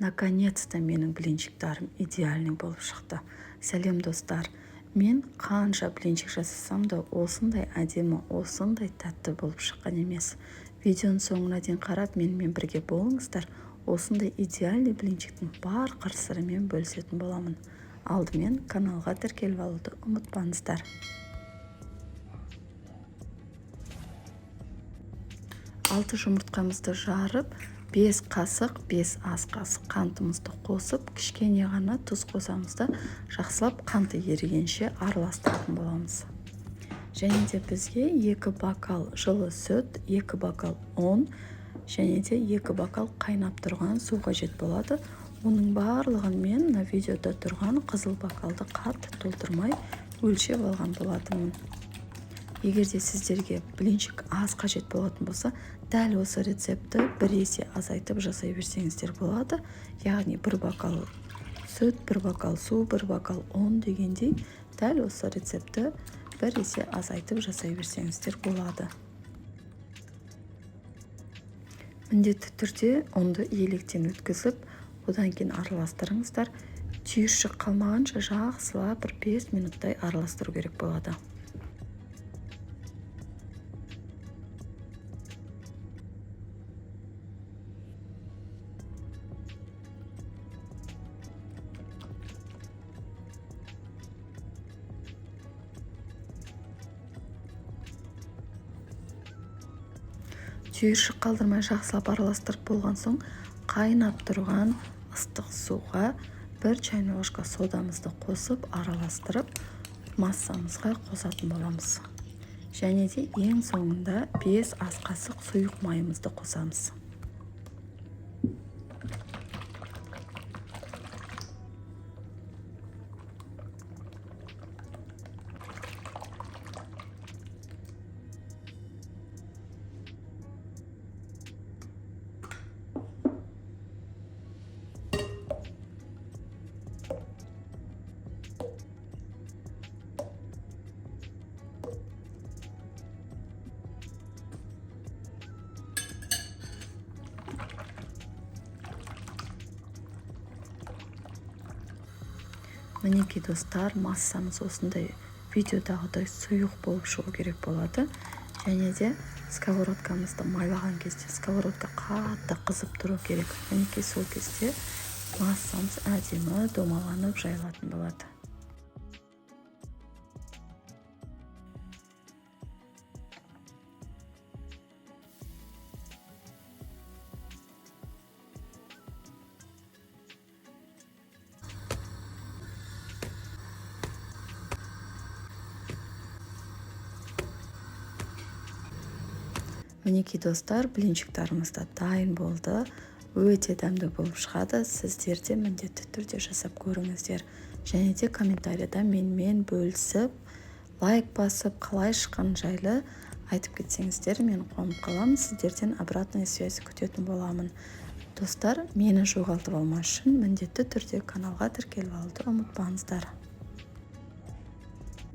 Наконец-то менің блинчиктарым идеальный болып шықты. Сәлем достар. Мен қанша блинчик жасасам да осындай әдемі, осындай тәтті болып шыққан емес. Видеоның соңына дейін қарап менімен бірге болыңыздар. Осындай идеальный блинчиктің бар қыр-сырымен бөлісетін боламын. Алдымен каналға тіркеліп алуды ұмытпаңыздар. 6 жұмыртқамызды жарып, 5 қасық, 5 ас қасық қантымызды қосып, кішкене ғана тұз қосамыз да, жақсылап қанты ерігенше араластыратын боламыз. Және де бізге 2 бокал жылы сүт, 2 бокал ұн, және де 2 бокал қайнап тұрған су қажет болады. Оның барлығын мен мына видеода тұрған қызыл бокалды қатты толтырмай өлшеп алған болатынмын. Егер де сіздерге блинчик аз қажет болатын болса, дәл осы рецепті бір есе азайтып жасай берсеңіздер болады. Яғни 1 бокал сүт, 1 бокал су, 1 бокал ұн дегендей, дәл осы рецепті бір есе азайтып жасай берсеңіздер болады. Міндетті түрде ұнды електен өткізіп, одан кейін араластырыңыздар. Түйіршік қалмағанша жақсылап 5 минуттай араластыру керек болады. Түйіршік қалдырмай жақсылап араластырып болған соң, қайнап тұрған ыстық суға 1 чайный ложка содамызды қосып араластырып, массамызға қосатын боламыз. Және де ең соңында 5 ас қасық сұйық майымызды қосамыз. Мінекей достар, массамыз осындай видеодағыдай сұйық болып шығу керек болады. Және де сковородкамызды майлаған кезде сковородка қатты қызып тұру керек. Мінекей сол кезде массамыз әдемі домаланып жайылатын болады. Мінекей достар, блинчиктарымыз да дайын болды. Өте дәмді болып шығады. Сіздер де міндетті түрде жасап көріңіздер. Және де комментарияда менімен бөлісіп, лайк басып, қалай шыққан жайлы айтып кетсеңіздер, мен қуанып қаламын. Сіздерден обратная связь күтетін боламын. Достар, мені жоғалтып алмас үшін міндетті түрде каналға тіркеліп алуды ұмытпаңыздар.